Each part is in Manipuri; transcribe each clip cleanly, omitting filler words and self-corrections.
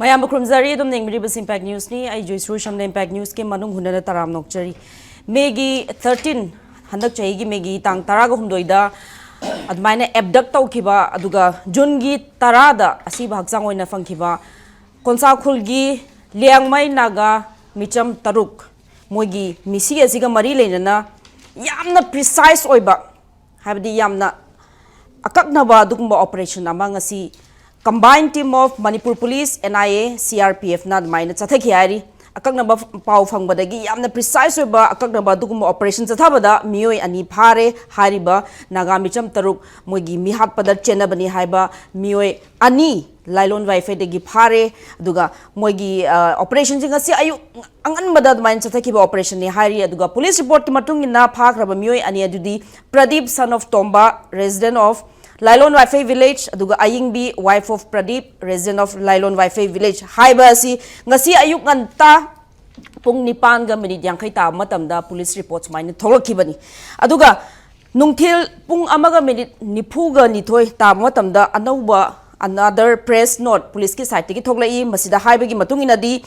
Mayam Krumzari, the Ningribus Impact News ni, I Joyshree Usham Impact News ke Manung Hunana Taram Nokchari. Megi 13, Handak Chaigi Megi Tang Taragum Doida, Admina Abduct Kiba, Aduga, Jungi Tarada, Asiba Haksang in a Funkiba, Konsa Kulgi, Liang Mai Naga, Micham Taruk, Mogi, Misi Asiga Marilena, Yamna precise oiba, have the Yamna Akaknaba Dukumba operation among a sea. Combined team of Manipur Police, NIA, CRPF na admine sa thakiyari akaknaba pau fangbadagi yamna precise ba akaknaba dugum operation sa thabada mioi ani phare hariba nagamicham taruk moigi mihat padar chena bani haiba mioi ani LEILON VAIPHEI degi phare aduga moigi operation jinga si ayu angan badad admine sa thakiba operation ni hari aduga police report ki matung na phakraba mioi ani adudi Pradeep son of Tomba resident of LEILON VAIPHEI village aduga ayingbi wife of Pradeep resident of LEILON VAIPHEI village haiba si ngasi ayuk nganta pung nipan ga minute yang kai ta matamda police reports mine thorokibani aduga nungthil pung amaga minute nipuga nithoi ta matamda anauba another press note police ki site ki thoklai masida haiba gi matung inadi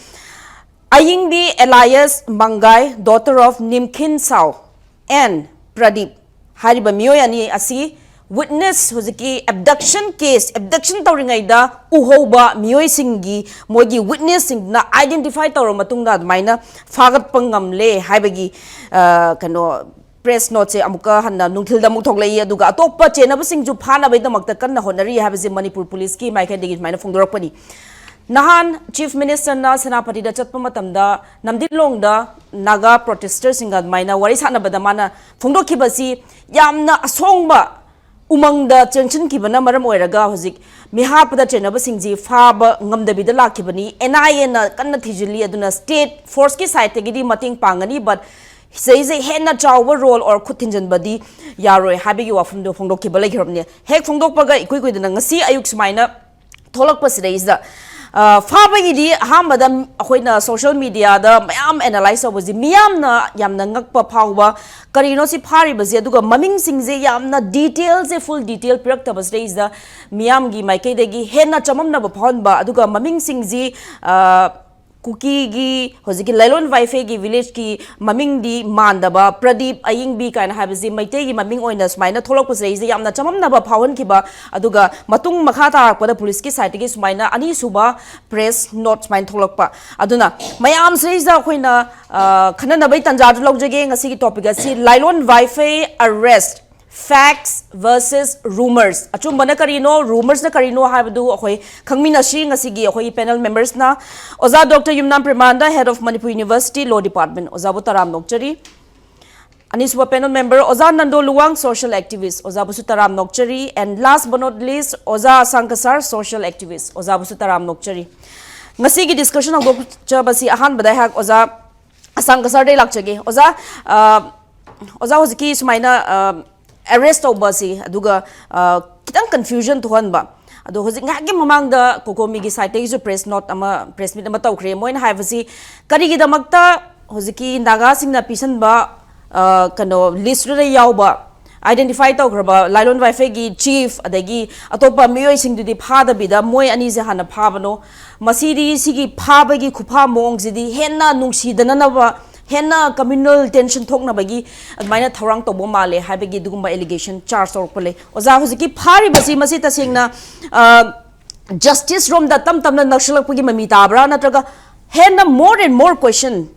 ayingbi Elias Mangai daughter of Nimkin Sao and Pradeep hariba miyoyani asi witness huziki abduction case abduction tawringaida uhoba mioi singi mogi witness sing na identify tawro matungda admaina fagat pangamle haibagi kano press note se amuka hanna nungthilda muk thoklai aduga atoppa chenaba singju phana bai damakta kanna honari habaje Manipur police ki maika degi maina phongdorakpani nahan chief minister na senapati da chatpa matamda namdilong da naga protesters singa admaina wari sana badamana phongdokibasi yamna asongba umangda chenchin kibana maram oiraga hozik mihapada chenaba singji faba ngamdabida lakibani NIA na kanna thijili aduna state force ki side tegidi mating pangani but sei henna chawa role or khuthinjan badi yaroi habigi wafum do phongdok kibala giromne hek phongdok paga ikoi koi dana ngasi ayuk smaina tholak pasidais Fabagi di hamada akoina social media da mayam analyze obazi miyam na yamna ngakpa phawba karino si phari bazi aduga maming singje yamna details e full detail pirakta basre is da miyam gi maike degi henna chamam na ba phonba aduga maming singji Kuki gi hoziki LEILON VAIPHEI gi village ki maming di mandaba Pradeep ayingbi kaina habizi maite gi maming oina smaina tholok pasre is yamna chamam na ba phawon kiba aduga matung makha tarakpada police ki site gi smaina ani suba press note smain tholok pa aduna mayam sreis da khoina khana na bai tanja logjege ngasi ki topic asi LEILON VAIPHEI arrest facts versus rumors achum bana karino rumors na karino habdu akhoi khangmina shi ngasi gi akhoi panel members na oza Dr. Yumnam Premananda head of Manipur University law department oza Taram Nokchari aniswa panel member oza Nando Luwang social activist oza Taram Nokchari and last but not least oza Ashang Kasar social activist oza Taram Nokchari ngasi gi discussion of chabasi ahan badai hak oza Ashang Kasar de lakchage oza hoziki sumaina arrest obasi aduga kitang confusion tuhanba adu hozik ngagi mamangda kokomi gi site gi press note ama press meet ama tawkhre moin haibasi karigi damakta hoziki naga singna pisanba kano list re yawba identify tawkraba LEILON VAIPHEI gi chief adagi atopa miyoi singdudi phada bida moi ani je hana phabano masidi sigi phaba gi khupha mong jidi henna nungsidana naba henna communal tension thokna bagi admaina thorang tobo male habegi dugumba allegation charge orpale oza huziki phari basi masi tasingna justice room da tamna nakshilak pagi mami tabra natraga henna more and more question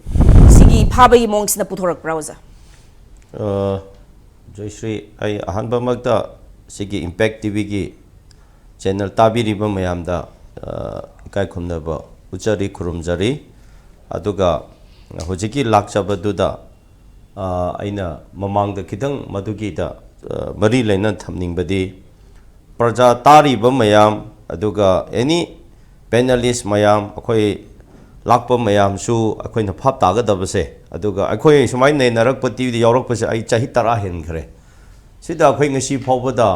sigi phabagi mongs na puthorak browser Joyshree ai ahanba magda sigi impact tv gi channel tabiri ba mayamda kai khumna ba uchari khurumjari aduga hojiki lakchabaduda aina mamangda khidang madugi da mari laina thamningbadi praja tari ba mayam aduga any panelist mayam akhoi lakpa mayam su akhoi na phap taga dabase aduga akhoi sumai nei narak pati di yorok pase ai chahi tara hen khre sida akhoi ngasi phawbada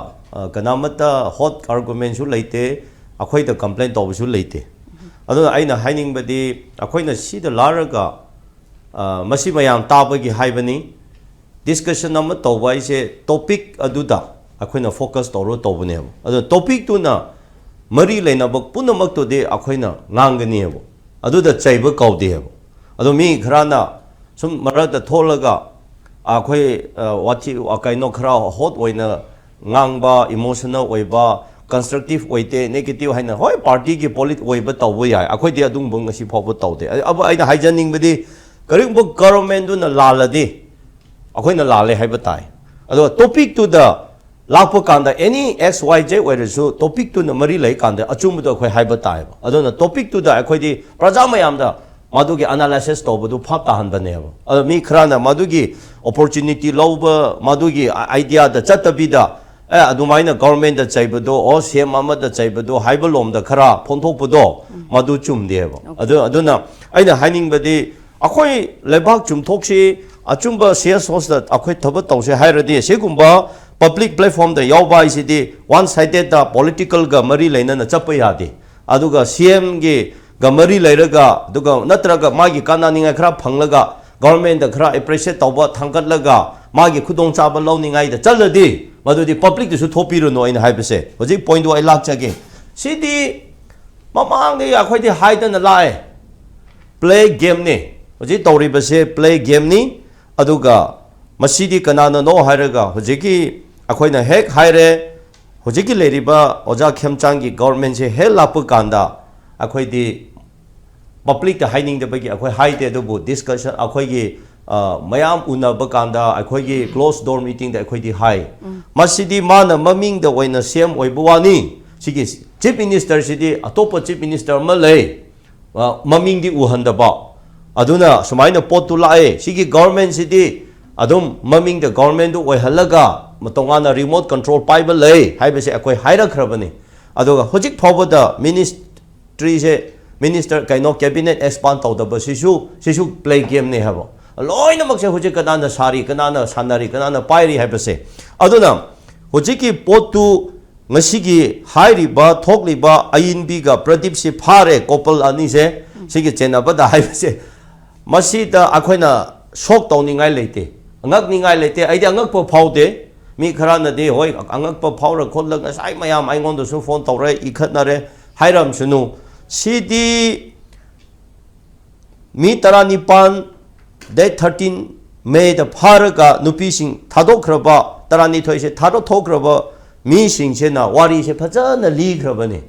kanamata hot argument su leite akhoi da complaint tob su leite aduna aina haining badi akhoi na sida laraga masi mayam tabagi haibani discussion nama tobai se topic aduda akhoi na focus toro tobune adu topic tu na mari lena bok puna mak to de akhoina ngangani hebo adu da chaiba kaudi hebo adu mi khrana sum marak da tholaga akhoi wachi akaino khra hot oina ngangba emotional oiba constructive oite negative haina hoi party ki polit oiba tawbo ya akhoi de adung bung ngasi phobo tawde aba aina haijaning bedi karing bo government du na laladi akhoina lale haiba tai ado topic to the lakpo kanda any xyz oiresu topic to na mari lai kanda achum do akhoi haiba tai ado na topic to the akhoi di praja mayam da madugi analysis to bodu phap ta han bane ado mi khrana madugi opportunity loba madugi idea da chatabida adumaina government da chaibodo o cm ama da chaibodo haibalom da khara phonthokpodo madu chumdeba aduna aina haining badi akhoi lebak chumthokshi achumba cs host da akhoi thaba tawse hairadi segumba public platform da yawba isidi one sided da political ga mari laina na chapa yade aduga cm ge ga mari lairaga aduga natraga magi kananinga khara phanglaga government da khara appreciate tawba thangkatlaga magi khudong chaba lawningai da chaladi madudi public su thopiru no in haibase hoji point do I lak chage sidi mamang ni akhoi di haidan lae play game ni hoji tori base play game ni aduga masidi kanana no hairaga hoji ki akhoi na hek haire hoji ki leriba oja khemchang gi government se hel lap kanda akhoi di public da haining da bagi akhoi haide do bu discussion akhoi gi mayam unaba kanda akhoi gi close door meeting da akhoi di hai masidi mana maming da oina sem oibuwani sigi chief minister sidi atopa chief minister malay maming di uhanda ba aduna sumaina potu lae sigi government sidi adum maming da government do oihalaga matongana remote control paiba lay haibase akhoi haira khrabani aduga hojik phawada ministry se minister kaino cabinet expand tawdaba sisu play game ne habo loina makse hojik kanana sari kanana sanari kanana pairi haibase aduna hojiki potu ngasigi hairiba thokliba ainbi ga pradip se phare kopal ani se sigi chenaba da haibase masida akhoina sok tawningai leite angak ningai leite aidi angak po phaude mi kharana de hoi angak po phaura khollag sai mayam aingon do su phone tawre ikhatnare hairam sunu sidi mi taranipan day 13 May the Paraga Nupising Tadokraba Tarani Toise Tado Tokraba Missing Sena Wari Se Pazana League Rabani.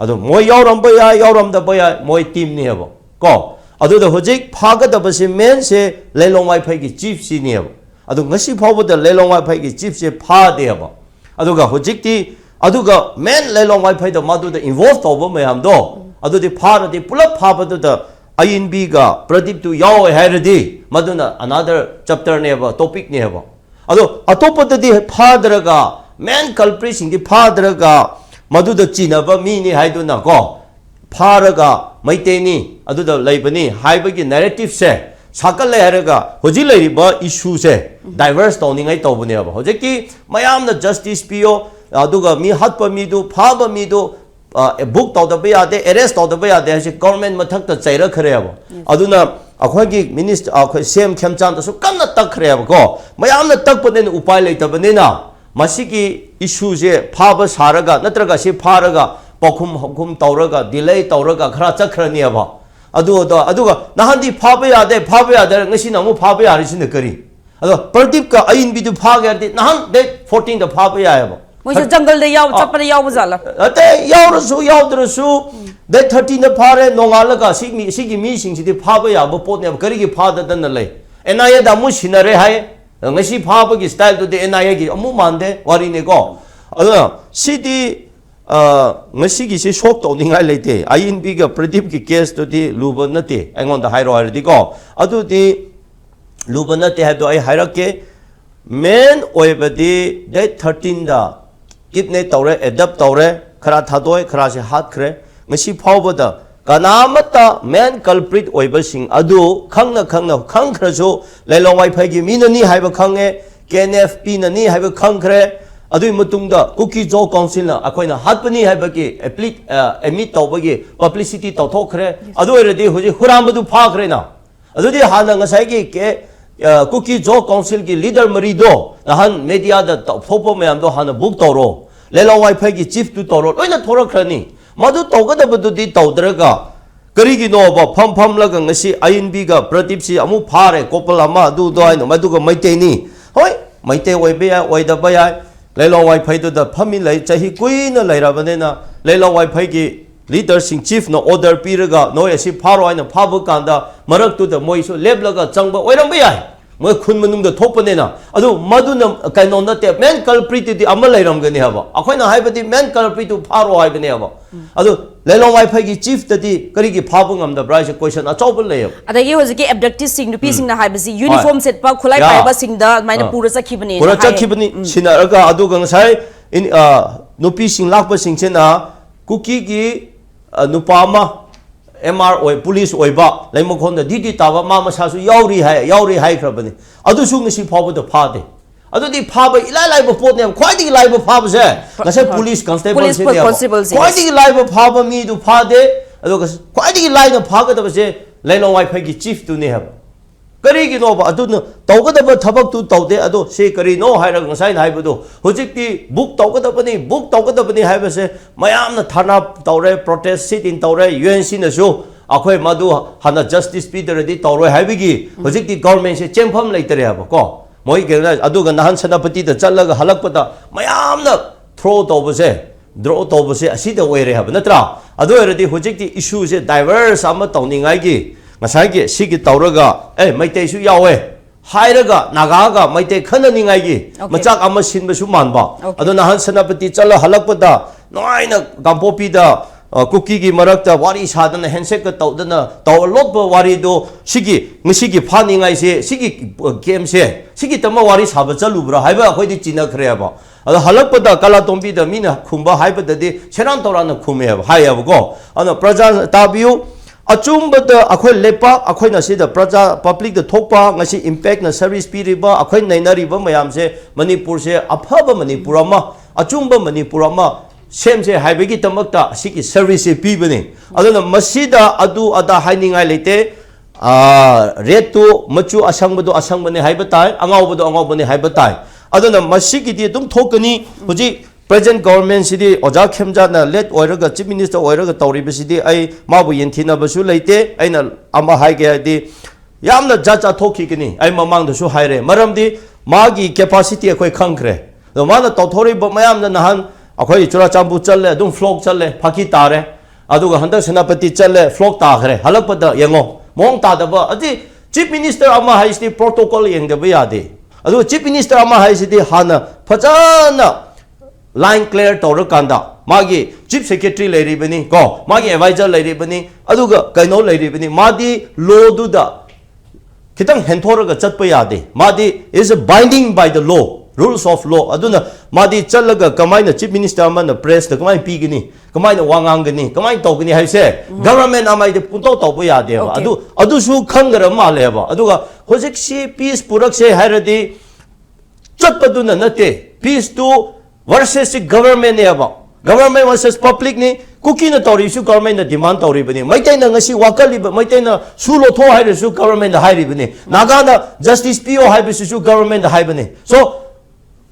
Ado Moy Yoram the Boya Moy team never. Go. Ado the Hojik Paga the Basimen se Lelong Waipegi Chief Senior. Ado Nasi Power the Lelong Waipegi Chief se Pa deaba. Aduga Hojikti Aduga men Lelong Waipai the Madu the involved over Mayamdo. Ado the part of the pull up Papa to the INB ga Pradip to Yao Heredi Maduna another chapter never topic never. Ado atopa the Padraga man culprits in the Padraga Madu the Chinaba mini Haiduna go Paraga Maiteni Adu the Labani Haibagi narrative se Sakale Heraga Hojila ba issue se diverse toning I Tobuneva Hojeki Mayam the justice PO Aduga mi hatpa midu Paba midu a book to the Bayade, arrest of the Bayade, government Matak the Zaira Kareva. Aduna, a quaggy minister, a same Kamchan, so cannot tuck Kareva go. Mayam the tuck but then upilate the banana. Masiki issues here, Pabas Haraga, Natraga, she Paraga, Pokum Hokum Tauraga, delay Tauraga, Krata Kraniava. Aduga, Nahandi Pabia, there, Nashinamu Pabia is in the curry. Perdipka, I in Bidu Paga, Nahan, they 14 the Pabia. Moise jungle de yaw chapare yaw buzala ate yawdrasu de 13 na phare nongalaga sigi mi sing si de phaba ya bo pot ne kari gi phada dan lei enaya da mu sinare hai ngasi phaba gi style to de enaya gi amu mande wari ne ko ada sidi ngasi gi si shok to ningai leite INB ga pradip gi case to di luban nate angon da hairo hardi ko adu di luban nate ha do ai hairake men oibadi de 13 da Kidney Tore, adapt Tore, Karatadoi, Krasi Hatkre, Messi Powder, Ganamata, man culprit Oibasing, Adu, Kanga, Kankraso, Lelong Waipegi, Minani, have a Kange, KNF, Pinani, have a Kankre, Adu Mutunda, Cookie Joe Council, Aquina, Hatpani, have a meet Tobagi, publicity Totokre, Adu already, Huramadu Parkrena, Adu Hanangasaki, Cookie Joe Council leader Marido, the Han media the Popo Mayamdo Han a book toro. LEILON WAIPHEI की चीफ तू तौर लोइना थोरखरनी मधु तौगदबदुदी तौदरगा करिगिनोबा फम लगंग ngasi INB ga Pratip si amu phare kopal ama du doino maduga maitei ni hoi maitei oibe ya oidaba ya LEILON WAIPHEI du da phami lai chahi kuina lairabane na LEILON WAIPHEI ki leader sing chief no order piraga no asi pharo aina phabu kanda marak tu da moisu leblaga changba oiramba ya moi khun manung da thopane na adu maduna kaino na te main culprit di amal lairam gani haba akhoina haibadi main culprit tu pharo haibane haba adu LEILON WAIPHEI ki chief tadi kari ki phabu ngam da brai question a chawbal lay adagi hojiki abducted sing nupi sing na haibasi uniform set pa khulai paiba sing da maina pura sakhibani pura sakhibani sinaraga adu gang sai in nupi sing lakpa sing chena kuki ki nupama MR oi police oi ba laimo khon da didi tawa ma sa su yauri hai khrabani adu su ngsi phabu da phade adu di phaba ila lai ba pot ne khwai di lai ba phaba se ngase police constable se ne khwai di lai ba phaba mi du phade adu khwai di lai na phaga da se LEILON WAIPHEI ki chief tu ne ha kari gi no ba adu no tawga da ba thabak tu tawde adu se kari no hai ra ngasai nai ba do hojik ti book tawga da bani hai ba se mayam na thana tawre protest sit in tawre UNC na so akhoi madu hana justice speeder di tawre hai bi gi hojik ti government se chempham leitere ha ba ko moi ge na adu ga nahan sanapati da challaga halak pada mayam na throw tawba se draw tawba se asi da oire ha ba natra adu ere di hojik ti issue se diverse ama tawningai gi ngasai sigi tawraga maitei su yawe hairaga nagaga maitei khanani gi machak ama sinba su manba adu nahan sanapati chala halakpada noina gampopi da cookie gi marakta wari sadana handshake ka tawdana tawlotba wari do sigi ngisi gi phaningai se sigi game se sigi tama wari saba chalubra haiba akhoi di china khre ba adu halakpada kala tombi da mina khumba haibada di seran torana khume ba hayab go ana praja tabiu achumba akhoi lepa akhoi na sida praja public the thokpa ngasi impact na service piriba akhoi nainari ba mayam se Manipur se aphaba Manipur ama achumba Manipur ama sem se haibegi tamakta siki service pi bani aduna masida adu ada hainingai lete red to machu asang bane haibatai angau bane haibatai aduna masigi di dum thokani hoji present government sidi oja khemja na let oiraga chief minister oiraga tawriba sidi ai mabu yenthina basu leite aina ama haige di yamna jaja thoki kini ai mamang da su haire maramdi magi capacity akhoi khangkre do mana tawthori ba mayam na nahan akhoi chura chambu challe dum flok challe phaki tare aduga handak senapati challe flok ta khre halakpada yango mong ta da ba ati chief minister ama haisi protocol yengda ba yade adu chief minister ama haisi hana phajana line clear tawra kanda magi chief secretary leiri bani ko magi advisor leiri bani aduga kaino leiri bani madi law du da kitang henthora ga chatpa yade madi is binding by the law rules of law aduna madi challaga kamaina chief minister amana press da kamai pigini kamaina wangang gani kamai tawgani haise government amai de punto tawba yade adu su khangara male ba aduga hojik si peace purak se hairadi chatpa du na nate peace tu versus government ne aba government versus public ni cookie na tori su government na demand tori bani maitai na ngasi wakali ba maitai na sulo tho haire su government hairi bani naga na justice PO haibe su government haibani so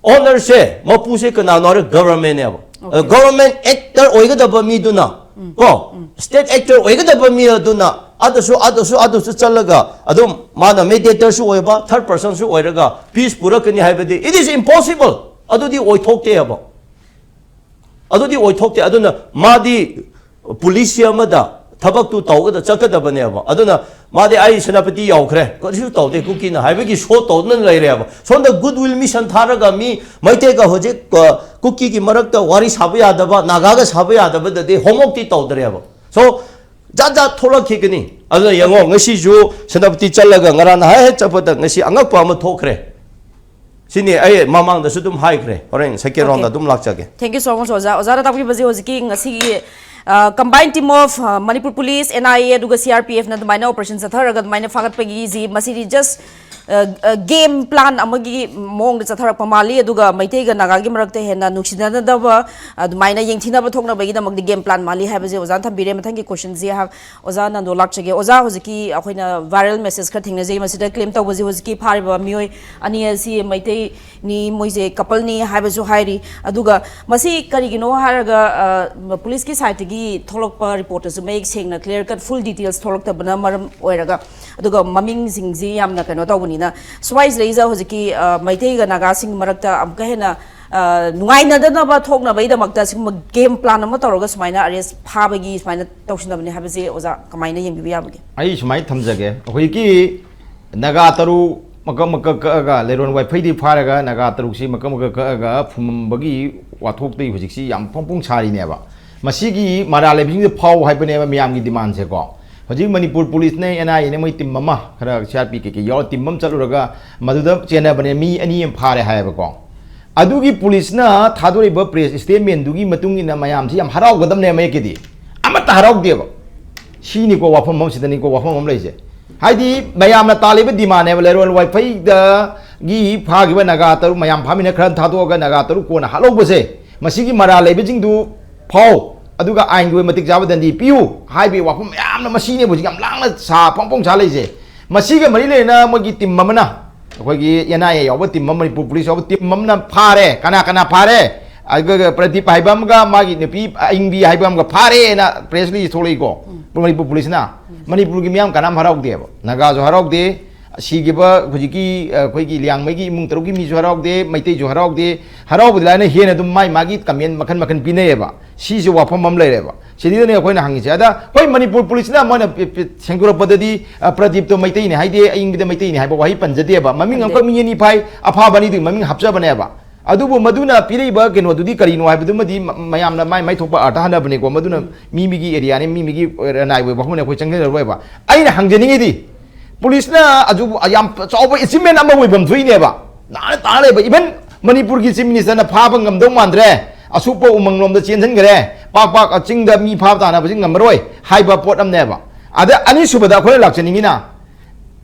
honor se mapu se kana nor government ne aba government actor oiga da ba mi duna ko state actor oiga da ba mi duna adasu chalaga adum mana mediator su oiba third person su oiraga peace purakani haibadi it is impossible adudi oithokte aba adudi oithokte aduna madi police amada thabak tu tawga chakada bane aba aduna madi ai senapati yaukre karisu tawde kuki na haibegi show tawnan laire aba sonda goodwill mission tharaga mi maite ga hoje kuki ki marakta wari sabu yadaba naga ga sabu yadaba de homokti tawdre aba so jaja thola khigani aduna yango ngasi ju senapati chalaga ngaran ha he chapata ngasi angak pa ma thokre sini ai mamang da sudum hai kre orang second round da dum lakchage thank you so much oza oza ta bazi hojiki ngasi combined team of Manipur police NIA aduga CRPF na dumaina operation satharaga dumaina fagat pagi ji masiri just game plan amagi mong da chathar pamali aduga maite ga naga gi marakte hena nuksina da ba maina yengthina ba thokna bagi da magdi game plan mali ha baje ozan tham bire mathangi question ji ha ozan nando lakchege oza hoziki akoina viral message kha thingna je masida claim taw baje hoziki phari ba mioi ani asi maite ni moise couple ni ha bazu hairi aduga masi kari gino haraga police ki side gi tholok pa reporters make sengna clear cut full details tholok ta bana maram oiraga aduga maming singji yamna kano tawni na swais reiza hoziki maite ga naga sing marakta am kahena nuaina da na ba thokna bai da makta sing game plan ama toroga sumaina arrest phabagi sumaina tawsina bani habase oza kamaina yengbi yabage ai sumai thamjage hoiki naga taru makam ka leron wifi di pharaga naga taru si makam ka phumambagi wathok tei hojiksi yam pongpong chari ne ba masigi marale bing phau haibane ba miyam gi demand se ko Hojik Manipur police ne NIA ne moi tim mama khara CRP ke yo tim mam chaluraga maduda chena bane mi ani em phare hai ba ko adugi police na thadori ba press statement dugi matung ina mayam si am harau gadam ne mai ke di amata harau de ba si ni ko wafam mam sidani ko wafam mam leise haidi mayam na talibe demand ne leron wifi da gi phagi ba naga taru mayam phami na khran thado ga naga taru ko na halo bose masigi mara lebe jing du phau aduga ain du matik jawa dan di piu hai bi wafam yam na masine bu jingam lang na sa pongpong sa leise masiga mari le na mogi tim mamana ko gi yana ya yob tim mamani police yob tim mamna phare kana phare aga pradip haibam ga magi ne pi ingbi haibam ga phare na press release tholei ko Manipur police na Manipur gi miyam kanam harok de naga jo harok de sigiba hujiki khoi liang mai gi mung taru gi mi jo harok de maitei jo harok de harok budla na hena dum mai magi kamen makan pine ba si jo wafam mam lai ba sidi ne khoi na hangi ada khoi Manipur police na mana sengura padadi pradip to maitei ne haide aing de maitei ne haiba wahi panjade ba maming am ko mi ni phai apha bani du maming hapja bane ba adubu maduna piriba keno dudi karino haibu madi mayam na mai thopa ata hana bane ko maduna mimigi area ne mimigi nai we bahune khoi changne roi ba aina hangjeningi di police na aju ayam chawba achievement ama we bam thui ne ba na ta le ba even Manipur gi chief minister na pha bangam dong mandre asupo umanglom da chen gre pak aching da mi pha ta na bajing ngamroi haiba pot am ne ba ada ani subada khoi lakcheningi na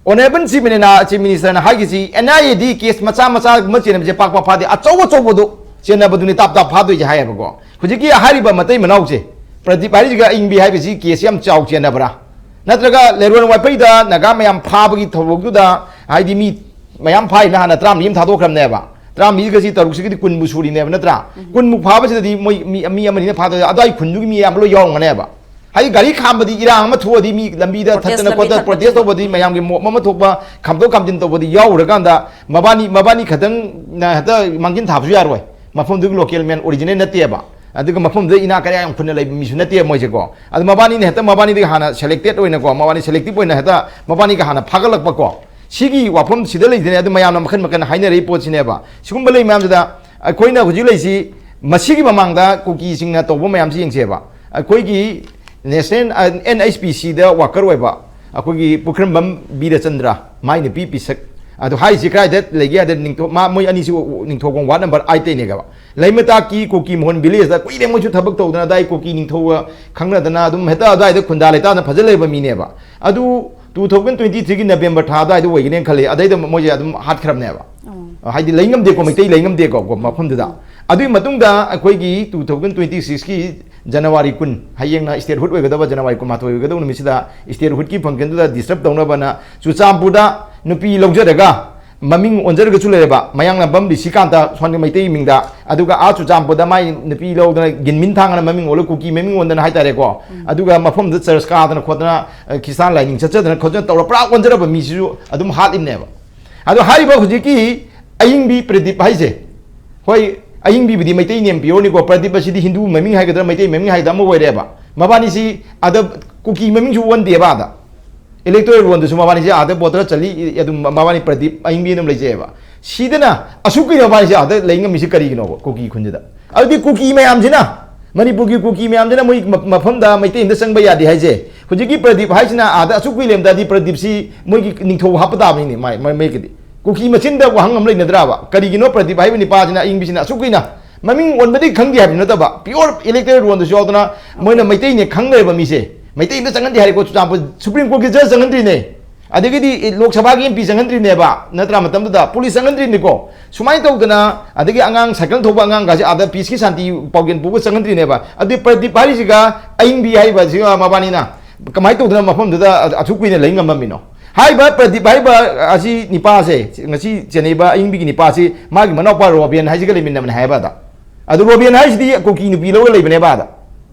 Honorable Chief Minister na hagisi NIAD case macha machine je pak phade achow do chena baduni tap phadu je hai ba ko hujiki hariba matai manau je pradip hari ga ingbi hai bisi case yam chaw chena bra natraga leron wifi da naga mayam phabagi thobok da haidi mi mayam phai na na tram lim thado khram ne ba tram mi ga si taruk si kun musuri ne ba natra kun mu phaba si di moi mi amani ne phado adai khundu mi am lo yong ne ba hai gari kham badi irang ma thodi mi lambi da thatna ko da protest to badi mayam gi mama thokba khamdo kamjin to badi yaw raga da mabani khadang na hata mangin thapsu yaroi mafom du local man original natie ba aduga mafom de ina kare am khunna lai mi su natie moi je ko adu mabani ne hata mabani de hana selected oina ko mabani selective oina hata mabani ga hana phagalak ba ko sigi wafom sida lai de adu mayam na makhan haina rei pot sine ba sigum balai mayam da koina huji lai si masigi mamang da kuki singna to bo mayam si yengse ba koi gi National NHPC da worker weba akogi Pukrambam Bida Chandra mai ne pi pisak adu hai sikrai that legi ada ningto ma moi ani si ningto gong wat number 8 ne ga laimata ki koki mohon village da koi de mo chu thabak to dana dai koki ningto khangna dana dum heta dai da khunda le ta na phajale ba mi ne ba adu 2023 gi November tha dai du wei ne khale adai da mo je adum hat khram ne ba hai di laingam de ko mai tei laingam de ko ma phum da adu matung da akoi gi 2026 ki January kun hayeng na state hood wegadaba January kun mathoi wegadau numisida state hood ki function da disturb dongna bana chuchampuda nupi longjadaga maming onjar ga chule ba mayang na bam disikanta swani maitei mingda aduga a chuchampuda mai nupi logdana ginmin thangana maming olo kuki maming ondana haitare ko aduga mafam da church ka dana khotna kisan lining chachadana khotna tawra pra onjara ba misu adum hat imne ba adu hariba hujiki aying bi pradip haise hoi aying bi bidi maitei nem pior ni ko pradip asidi hindu maming hai gadra maitei maming hai da mo were ba mabani si ada kuki maming ju won de ba da electoral won de mabani si ada botra chali adu mabani pradip aying bi nam leje ba sidana asuki no ba si ada leingam mi si kari no kuki khunjada adi kuki mayam jina Manipur gi kuki mayam jina moi mafam da maitei inda sang ba ya di hai je hujiki pradip hai sina ada asuki lem da di pradip si moi gi ningtho hapda ba ni mai ke di kuki machin da wahang amlai nadraba kari gino pradip hai ni pa jina ing bisina asukina maming on badi khangdi ha binata ba pure elected one the shot na moina maitei ne khangle ba mi se maitei da changan di hari ko cham supreme court ki judge changan di ne adagidi lok sabha gi MP sangendri neba natra matamda police sangendri niko sumai tawdana adagi angang cycle thoba angang gaji ada peace ki santi paugen pugu sangendri neba adi pradip hari siga aing bi hai ba siga mabani na kamai tawdana mafam da athukui ne leingam mamino hai ba pradip hai ba asi nipa se ngasi cheneba aing bi ki nipa se magi manau pa robian hai siga lemin na hai ba da adu robian hai sidi koki nu pi lo leibne ba da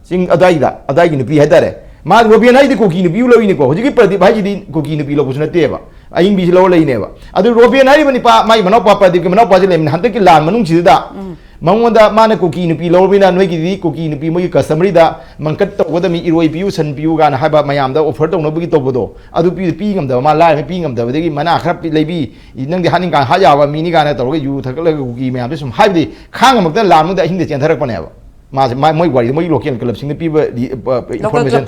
sing adai gi nu pi hai dare मा रोबियन है कोकी नुपी लोइने को हजिकी प्रदीप है कोकी नुपी लोबुस नतेबा अयिंग बि लो लेनेबा अदु रोबियन है निपा माई मनो पा प्रदीप के मनो पाजे लेम हंत की लान मनुंग सिदा मंगोंदा माने कोकी नुपी लोबिना नोगी दी कोकी नुपी मोगी कस्टमरी दा मंकट तोगदा मी इरोई पियु सन पियु गाना हाबा मयाम दा ऑफर तोनबगी तोबदो अदु P ngam da ma lai me pi ngam da degi mana khra pi leibi nang di haning ga ha ya ba mi ni ga na toroga yu thakla koki mayam de sum haibdi khang mak da lan mak da hing de chen tharak paneba moi wari moi local club sing piba information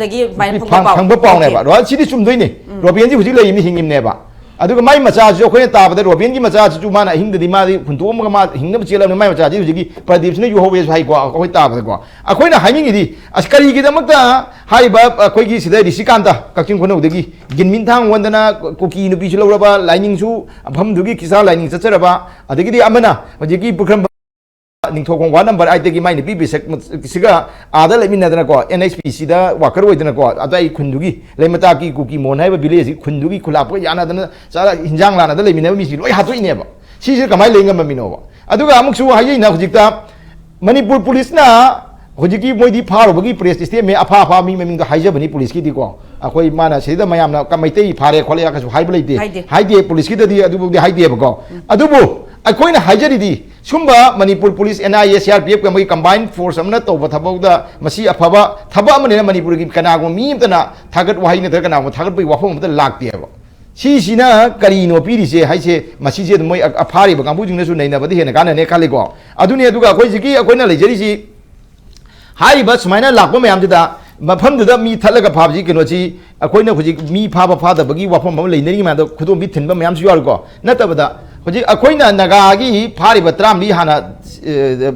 phang pau ne ba ro sidi chum doi ne robian ji huji lei mi hingim ne ba aduga mai macha jo khoi ta ba robian gi macha chu ma na hing de ma di khun tu ma hing na chela ne mai macha ji huji gi pradip ne yu ho we hai kwa khoi ta ba kwa akhoi na haiming di askari gi da mak da hai ba khoi gi sidai risikanta kakching khon de gi ginmin thang wandana koki nu pi chu lo ba lining chu pham du gi kisa lining cha chara ba adigi di amana huji gi pukram निंथोकों वा नंबर आई तेगी माइने पी सिगा आदा लेमिनदना को NHPC दा वाकर होइदना को अताई खुंदुगी लेमता की कुकी मोन है विलेज खुंदुगी खुलाप यानादना सारा हिंजांग लाना दा लेमिने मिसि लोय हातोइनेबा सिसे कमाय लेंगम मिनोबा अदुगा अमुकसु हायिना हुजिकता मणिपुर पुलिस ना हुजिकी मोइदी फारोबगी प्रेस सिस्टम में अफा अफा मी मिंग हाइजबनी पुलिस की दिको अखोई माना सिदा मयामना कमैते फारे खोले याकसु हाइब लेते हाइदे पुलिस की ददी अदुबुदी हाइदे बको अदुबु अखोइना हाइजरिदी Sumba Manipur police NIA CRPF का मई कंबाइंड फोर्स अमना तौबा थबौदा मसी अफबा थबा अमने मणिपुर की कनागो मी अमतना थागत वाहि ने कनागो थागत पई वाफम अमता लागतेबा सिसिना करीनो पीरिसे हाइसे मसीजे मई अफारी बगांबु जिंगनसु नैनाबदि हेना गाना ने खालेको अदुनि अदुगा अखोइ जिकी अखोइना लेजरिसि हाइबा सुमाइना लाखो मयामदिदा मफमदुदा मी थलगा फाबजी केनोची अखोइना हुजि मी फाबा फादबगी वाफम अम लेनरि मादो खुदोम बि थिनबा मयामसु यारको नतबदा हुजि अखोइना नगागी फारिबा त्रामली हाना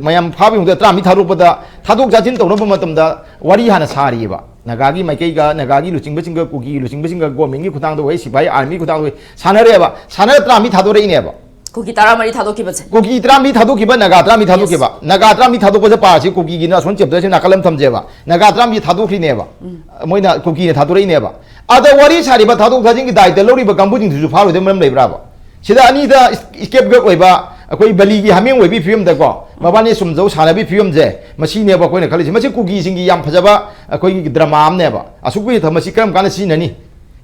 मयाम फाबिंगदा त्रामली थारोपदा थादोक जाजिन तौनबा मतमदा वारी हाना सारिबा नगागी माइकैगा नगागी लुचिंगबसिंगा कुकी लुचिंगबसिंगा गवर्नमेंटगी खुतांगदो वै सिपाही आर्मी खुतांगदो सानरेबा सानर त्रामली थादोरेइनेबा कुकी तारा मरी थादो की बचे कुकी त्रामी थादो की बा नगा त्रामी थादो की बा नगा त्रामी थादो बजे पासी कुकी गिना सोन चेप्दा से नाकलम थमजेबा नगा त्रामी थादो खिनेबा मोइना कुकी ने थादो रेनेबा अदा वरी सारिबा थादो थाजिंग की दायित्व लौरिबा कांबुजिंग सुजु फारो दे मरम लेब्राबा सिदा अनी दा स्केप गक ओइबा अखोई बली की हमें ओइबी फिल्म दा को मबानी सुमजौ सानाबी फिल्म जे मसी नेबा कोइना खलिसि मसी कुकी सिंगी याम फजबा अखोई ड्रामा आम नेबा असुकुई थमसी करम काना सिननी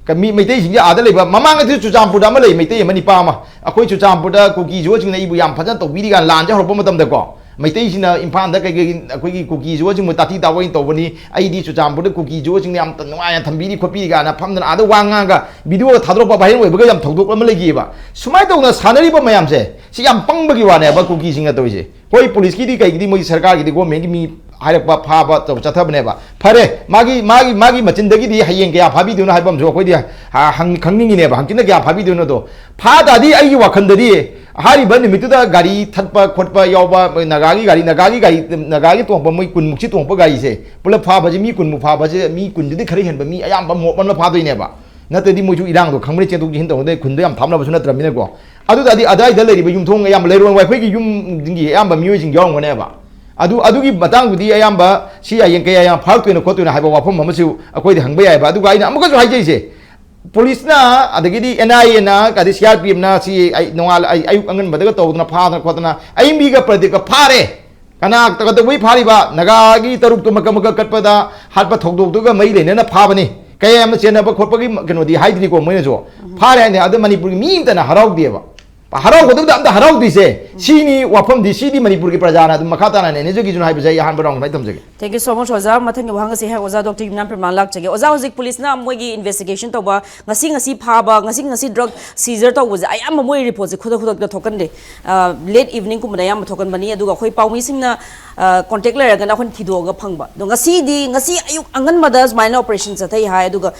कमी मैतई सिंगे आदा लेबा ममांग अति चुचामपुर अमा लेई मैतई मनि पामा अखोई चुचामपुर दा कुकी जो जिंग इबु याम फजन तौबिरि गान लान जा हरपो मतम दा को मैतई सिना इम्फान दा कई अखोई कुकी जो जिंग ताती तावई तौबनी आईदी चुचामपुर दा कुकी जो जिंग याम तनुआ थंबिरि खोपि गाना फमदन आदा वांगा वीडियो थादरोपा भाइरल ओइबगा याम थौदोक अमा लेगिबा सुमाय तौना सानरिबा मयाम से सि याम पंगबगी वाने बा कुकी सिंगा तौइसे कोई पुलिस की दी कई दी मोई सरकार की दी गवर्नमेंट की मी हाइरपा फाबा तो चथबनेबा फरे मागी मचिंदगी दी हयें क्या फाबी दुना हाइबम जो कोई दी खंगनिंगिनेबा हंकिन क्या फाबी दुनो तो फादादी आई वखंददी हारिबा निमितुदा गाड़ी थटपा खोटपा यावबा नगागी तोंपा मोई कुनमुक्सी तोंपा गाड़ी से पुलप फाबाजे मी कुनमु फाबाजे मी कुनजदी खरे हेनबा मी अयाम मोपन फादोइनेबा नतदी मोजु इरांगदो खंगमरे चेंदुक जिन तोंदे खुंदो याम थामनाबसु नत्रमिनेको अदुदादी अदाइदा लेरिबा युमथोंग याम लेरोन वाइफाई की युम जिंगी याम मियोजिंग यावंगनेबा अदुगी मतंगुदी अयाम्बा सी आयें कया याम फारतोइना खोतोइना हाइबा वाफम अमसु अखोइदि हंगबा याइबा अदुगा आइना अमगसु हाइजैसे पुलिसना अदगिदी NIA ना कादि CRPF ना सी नोंगाल आयु अंगन बदगा तौदना फादना खोतना आइमीगा प्रदिका फारे कना तगद वई फारिबा नगागी तरुक तो मकमक कटपदा हाटपा थौदोकदुगा मई लेनेना फाबनी कया याम चेनबा खोपगी कनोदी हाइदरी को मोइना जो फारे ने अद मणिपुर मी तना हराउदिएबा हराव गदब दा हराव दिसे सीनी वाफम दि सीदी मणिपुर की प्रजाना मखाताना ने जगी जुन हाइब जाय हान बरंग माइतम जगे थैंक यू सो मच ओजा मथंग वहांग से है ओजा डॉक्टर युमनाम प्रमाण लाग जगे ओजा होजिक पुलिस ना मोगी इन्वेस्टिगेशन तोबा ngasi फाबा ngasi ड्रग सीजर तोबो जे आयाम मोई रिपोर्ट से खुद द थोकन दे लेट इवनिंग को मदायाम थोकन बनी अदुगा खोई पाउमी सिंगना कांटेक्ट लेरगना खन थिदोगा फंगबा दो ngasi अयुक अंगन मदस माइनर ऑपरेशन जथै हाय अदुगा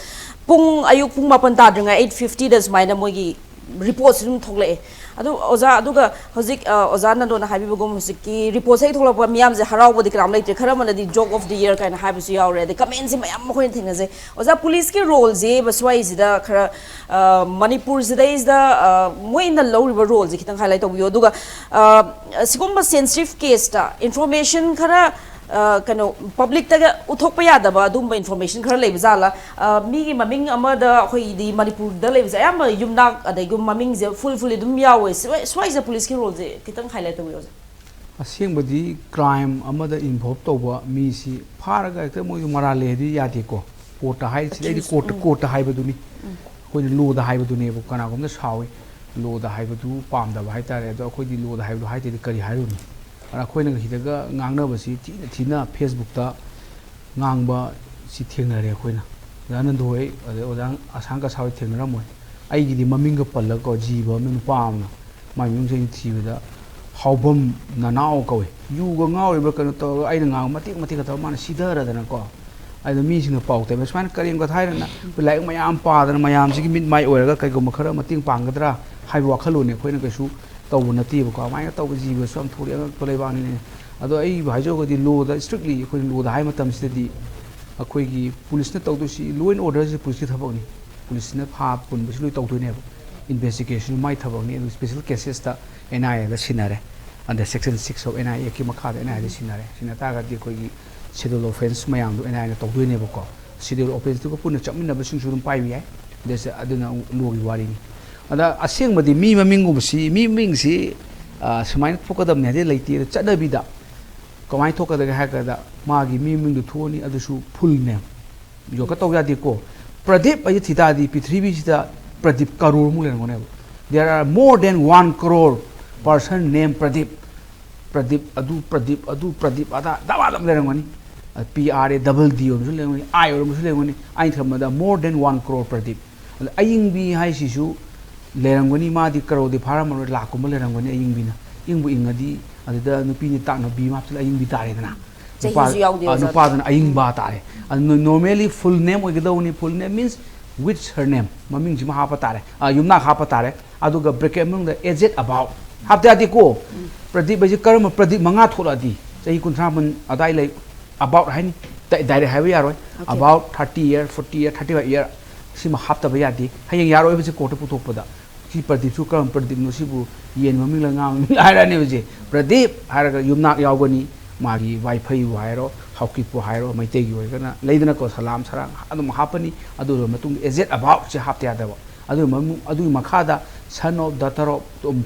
पुंग अयुक पुंग मापन ताद्रंगा 8:50 दस माइनर मोगी report sim thoklek adu oza aduga hozik oza nando na habi bugum hosiki report sai tholak pa miyam je harau bodi kram lai te khara man di joke of the year kind habi su yaure de comment sim mayam khoin thing je oza police ki role je baswai zida khara manipur zida is the moi na low river role je kitang highlight obiyo aduga sigumba sensitive case ta information khara kano public taga uthok pa yada ba dumba information khara lei bazala mi gi maming amada khoi di manipur da lei za am yumnak adai gum maming je full dum yawe swai za police ki role je kitang highlight obiyo asing badi crime amada involve toba mi si pharaga ekta moi mara le di yati ko court hai si di court hai baduni khoi law da hai baduni bu kana gum na sawi law da hai badu pam da hai tare do khoi di law da hai du hai te kari hai ru ara khoi na hidaga ngangna ba si thina facebook ta ngangba si thengna re khoi na danan doi odang asang ka sawi thengna moi ai gi di maming ga palla ko jiba min pam na mai min jeng thibada haubam nanao kawe yu ga ngawi ba kan to ai na ngang mati ka to man sidara dana ko ai da mi sing pau te basman karim ka thai na lai mayam pa dana mayam si mit mai oiraga kai go makhara mating panggadra hai wa khalu ne khoi na ka su to na ti ko mai to ji ba som thuri to le ba ni ado ai bhai jo ga di law da strictly khoi law da hai matam si di akhoi gi police na to do si law and order si police thabak ni police na pha pun bi lu to do ne investigation mai thabak ni special cases ta NIA da sinare under section 6 of NIA ki makha da NIA da sinare sinata ga di khoi gi schedule offense mayang do NIA na to do ne ba ko schedule offense to ko pun chamin na ba sing surum pai wi ai desa aduna law gi wari ni ada asing madi mi maming si mi ming si semain fokadam ne de leiti chada bida kamai thoka da ha ka da magi mi ming du thoni adusu full name yo ka to ya di ko pradip ay thita di prithvi sida pradip karor mu len ngone there are more than 1 crore person name pradip adu ada dawa lam len ngoni PRA double D o len ngoni I o len ngoni ai thamada more than 1 crore pradip aying bi hai sisu lerangoni ma di karo di phara mar la ko lerangoni aying bina ingbu ingadi adida nupi ni tak no bi ma pla aying bi tare na nupa dan aying ba tare normally full name ogidawni full name means which her name maming jima ha pa tare yumna ha pa tare aduga bracket among the aged about hapta ati ko pradip baji karma pradip manga thola di sahi kunthra man adai lai about haini direct highway yaroi about 30 year 40 year 35 year sima hapta ba yadi hayang yaroi baji court putok pada si pradip su karam pradip no sibu yen maming la ngam ara ne baji pradip haraga yumna yawgani magi VAIPHEI wairo haukipu hairo maitei gi oigana leidana ko salam sarang adum hapani adu matung aged about se hapta yada ba adu makhada son of daughter of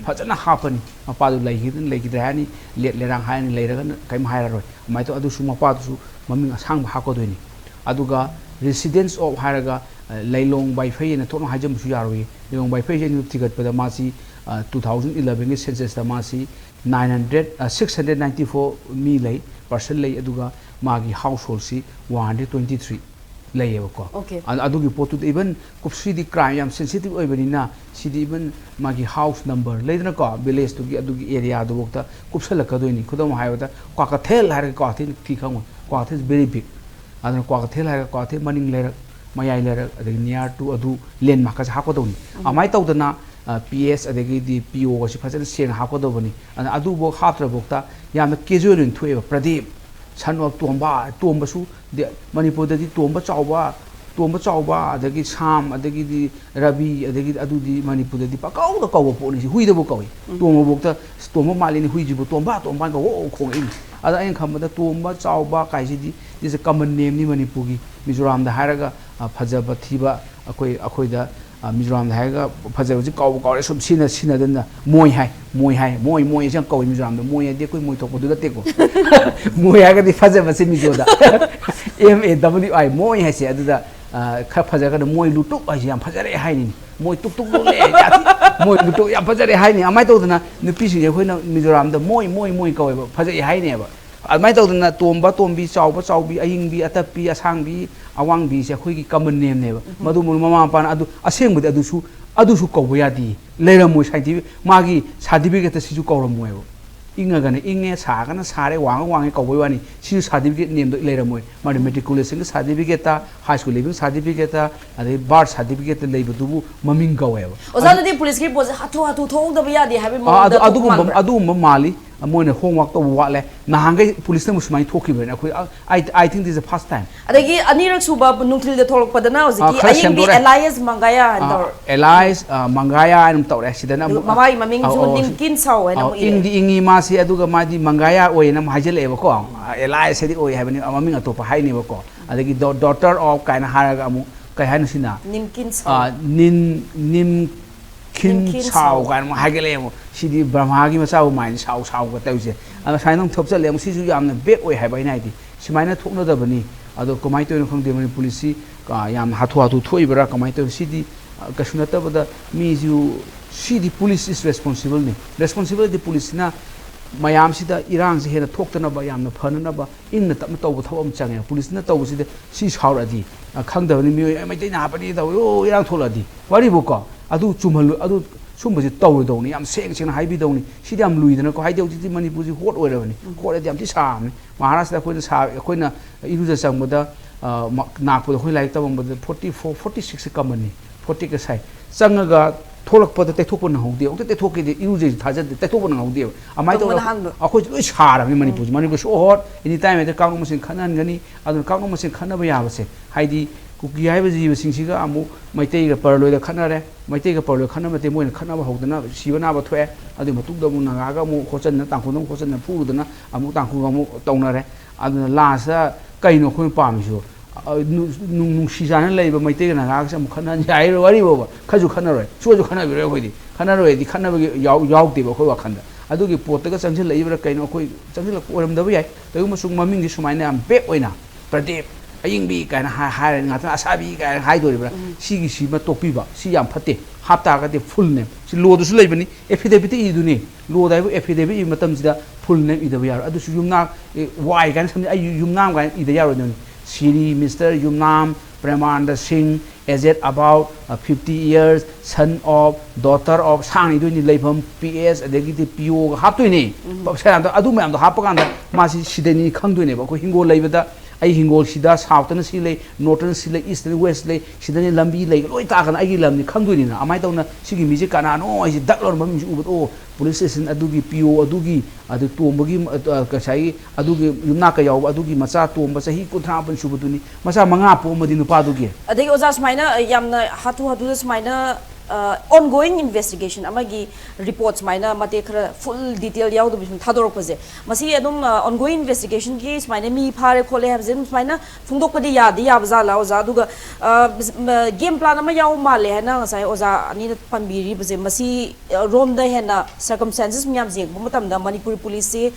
fajana hapani mapa du legi drani lerang haini leiraga kaim hairaroi mai to adu su mapa du maming asang ba ko doini aduga residents of haraga LEILON VAIPHEI na tono hajam su yaroi LEILON VAIPHEI je tigat pada masi 2011 ngi census ta masi 694 mi lei person lei aduga magi household si 123 lei ko adugi potu even kupsi di crime yam sensitive oibanina sidi even magi house number leidna ko village to gi adugi area do bokta kupsala ka doini khudam hayota kwa ka thel har ko thin ki khang kwa this very big adana kwa ka thel har ko the maning lera mayai lera adagi near to adu len ma ka ha ko doni amai tawdana PS adagi di PO si fajana seng ha ko do bani ana adu bo hatra bokta yam casual in thueba pradip san of tomba su de manipur da di tomba chawba adagi sam adagi di rabi adagi adu di manipur da di pa kaw da kaw po ni hui da bo kawi tomba bokta tomba mali ni hui ji bo tomba ko khong in ada ayin khamada tomba chawba kai si di is a common name ni manipur gi mizoram da haraga phajaba thiba akoi da mizoram da haraga phajaba ji kaw sum sina den moi jang kaw mizoram da moi de koi moi to ko du da te ko moi ha ga di phajaba se mizoda MAWI moi ha se adu da kha phajaga da moi lutuk ai yam phajare hai ni moi tuk le yati moi lutuk yam phajare hai ni amai to dana nupi si je khoi na mizoram da moi kaw phajare hai ne ba amai to dana tombi chawbi aying bi atapi asang bi awang bi se khoi ki common name ne ba madu mama pan adu aseng bu adu su kaw ya di leira moi scientific magi certificate si su kaw mo ingagana inge sagana sare wang ka wani si certificate name do leramoi ma matriculation certificate ta high school leaving certificate ta ade birth certificate leibudu maming gawewa oza di police ki pose hatu thong da ya di habe mo adu mali moine homework to wale nahangai police na musmai thoki bena khoi I think this is the first time adagi anirak suba nungthil de tholok padana oziki aying bi alliance mangaya and alliance mangaya and tawre sidana mamai maming ju nimkin saw and ingi ma si aduga madi mangaya oina hajele ba ko alliance di oi habani maming atopa haini ba ko adagi daughter of kaina haraga amu kai haina sina nimkin saw nim kin sao kan hagele mo sidi brahma gi masau main sao ga tause ana sainong thop chale mo sisu yamna bek oi hai bai nai di simaina thokna da bani ado komai to khong de mani police ka yam hatu thoi bra komai to sidi kasuna ta bada mi ju sidi police is responsible ni responsibility police na mayam sida irang se hena thoktana ba yamna phanana ba inna tam to bu thawam change police na to bu sida si sauradi khang da ni mi mai dai na bani da o irang tholadi wari bu ko adu chumhalu adu sumbaji tawdawni yam seng haibidawni sidi am luidana ko haideu ti Manipuri hot oirabani hot yam ti saamni Maharashtra koina sa koina iruja sangboda nakpo khoi laik tabangboda 44 46 kamani 40 ka sai sangaga tholakpada tekthokpa na haude okte tekthokki de iruja thajad tekthokpa na haude amai to akhoi loi sarami Manipur so hot anytime the kang machine khanan gani adu kang machine khanaba yabase haidi kuki haiba ji singsiga amu maitei ga parloi da khanare maitei ga parloi khana mate moina khanaba hodana sibana ba thoe adu matuk da mu naga ga mu khochen na tangkhon dum khochen na purudana amu tangkhon ga mu taunare adu lasa kaino khoi pamju nung sijana leiba maitei ga naga ga mu khana jai ro wari bo khaju khana roi chu khana bi ro khoi khana roi di khana ba yaw ti ba khoi wa khanda adu gi pot ga changsil leibra kaino khoi changsil oram da ba yai tagu masung maming gi sumaina am be oina pradip aying bi kan ha nga ta asabi kan hai do bra si gi si ma topi ba si yam phate hapta ga de full name si lo du su lei bani affidavit i du ni lo dai bu affidavit i matam sida full name i da yar adu su yumna why kan sam ai yumnam kan i da yar no Shri Mr. Yumnam Premananda Singh aged about 50 years son of daughter of sang ni du ni leifam PS adegi ti PO hap tu ni sa adu ma am da hap kan da ma si sideni khang du ne ba ko hingo leibada ai hingol sida south na si le northern si le east west le sida ni lambi le loi ta kan ai lam ni khangdui ni na amai tauna sigi mi je kana no ai daklor mam ju ubot o police station adugi PO adugi adu tombagi ka sai adugi yumna ka yaw adugi macha tomba sahi kuthra pan subuduni macha manga po madi nu pa adugi adegi oza smaina yamna hatu smaina ongoing investigation amagi reports maina mate khara full detail yaw do thadorok paje masi adum ongoing investigation ki smaina mi phare khole have zen smaina phungdok padi yadi yabza la oza duga game plan ama yaw male hena ngasai oza ani pambiri paje masi rom da hena circumstances myam jeng matam da Manipur police se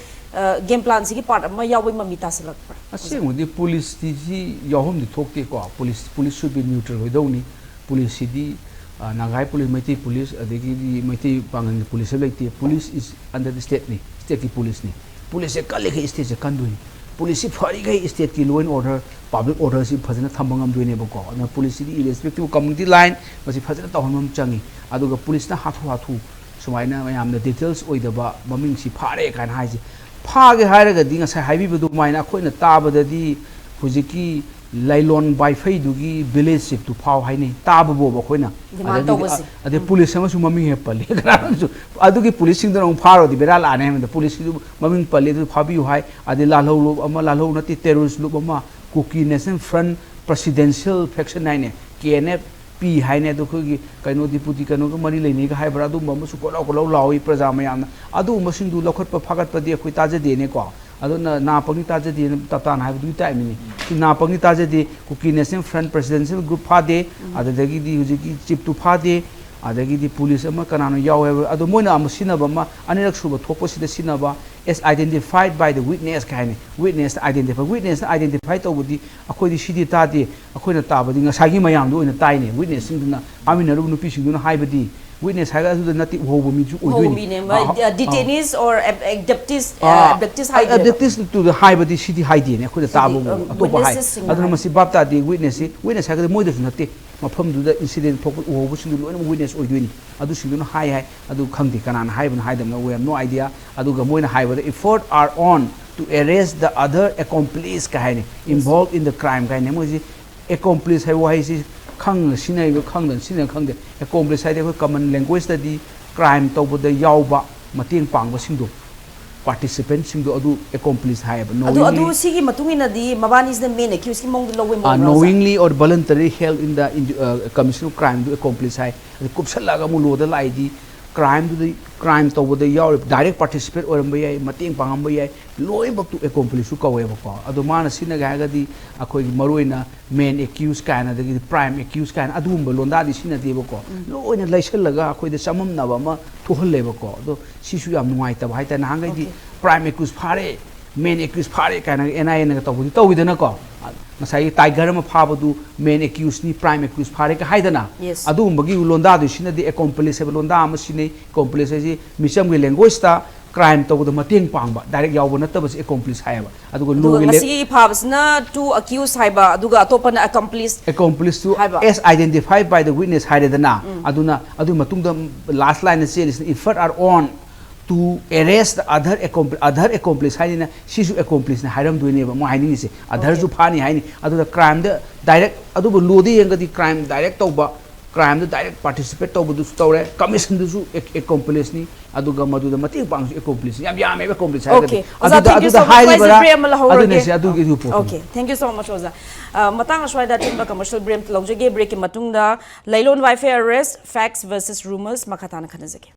game plan si ki part ama yaw bai mami tasalak aseng di police ti yahom di thokte ko police should be neutral hoidoni police di Nagai police, Meitei police, adegi Meitei pangan police like police is under the state ni, state ki police ni. Police se kali ke state se kandu ni. Police phari ke state ki law and order, public order si phajana thambangam duine bako. Na police di irrespective community line, masi phajana tawhamam changi. Aduga police na hathu sumaina mayam na details oidaba maming si phare kan haji. Phage hairaga dinga sai haibi bedu maina khoina tabada di hujiki LEILON VAIPHEI dugi village ship to pow haini tabu bo khoina ade police sama su mami he pali adugi police sing dong pharo di beral ane me police mami pali du phabi hai ade lalho ama lalho nati terrorist lu ama Kuki Nation Front presidential faction nine KNF P haine du khogi kaino deputy kaino ko mari leini ga hai bra du mama su ko lawi praja mayam adu masing du lokhot pa phagat pa de khoi taje de ne ko aduna na pagni taje di tatan hai du time ni na pagni taje di Kuki Nation Front presidential group phade adagi di hujiki chief to phade adagi di police ama kanano yawe adu moina am sinaba ma anirak suba thokpo sida sinaba as identified by the witness kaine witness identify to budi akoi di sidi ta di akoi na ta budi ngasagi mayam du oina tai ne witness singduna amina ru nu pi singduna haibadi witness haga su nati hobo mi ju oidui detainees or abductees to the haibadi sidi haidi ne akoi ta bo atopa hai aduna masi bapta di witness haga moi da nati ꯃꯐꯝꯗꯨꯗ ꯏꯟꯁꯤꯗꯦꯟ ꯊꯣꯛꯄ ꯎꯍꯧꯕꯁꯤꯡꯗꯨ ꯂꯣꯏꯅꯃꯛ ꯋꯤꯠꯅꯦꯁ ꯑꯣꯏꯗꯣꯏꯅꯤ ꯑꯗꯨꯁꯤꯡꯗꯨꯅ ꯍꯥꯏ ꯑꯗꯨ ꯈꯪꯗꯦ ꯀꯅꯥꯅ ꯍꯥꯏꯕꯅꯣ ꯍꯥꯏꯗꯕꯅ we have no idea ꯑꯗꯨꯒ ꯃꯣꯏꯅ ꯍꯥꯏꯕꯗ effort are on to arrest the other accomplice ka haini involved in the crime ka haini moji accomplice hai wahai si khang sinai go khang dan sinai khang de accomplice hai de ko common language da di crime tawba da yawba mateng pangba singdo participant singdo adu accomplice hai ba adu sigi matungina di mabani is the main accused ki mong lowe mo knowingly or voluntarily held in the commission of crime do accomplice hai kupsalaga mu lo da lai di crime to the crime to the yaw direct participate or mbai mating pangam bai loi bak to accomplice su kawe ba adu mana sina ga ga di akoi maroina main accused kana the prime accused kana adu ba londa di sina de ba ko loi na laisal laga akoi de samam na ba ma thuhal le ba ko ado sisu yam nuai ta ba ta na ngai di prime accused phare main accused phare kana NIA na to to wi na ko masai tiger ma phaba du main accused ni prime accused phare ka haidana adu bagi londa du sina di accomplice londa am sine accomplice ji misam ge language ta crime to the mateng pangba direct yaw na tabas accomplice haiba adu go lo ge masi phabs na to accuse haiba aduga atopa na accomplice to as identified by the witness haidana aduna adu matung da last line is effort are on to arrest the other accomplice haina sisu accomplice na hairam doine ba mo haini se other ju phani haini adu the crime the direct adu bu lodi yanga di crime direct to ba crime the direct participate to bu du tore commission du su accomplice ni adu ga madu da mati pang su accomplice yam yam accomplice ha okay adu da haini bara adu ne se adu ge du okay thank you so much oza matang ashwai da timba commercial break lojege break ki matung da leilon wifi arrest facts versus rumors makatana khanazake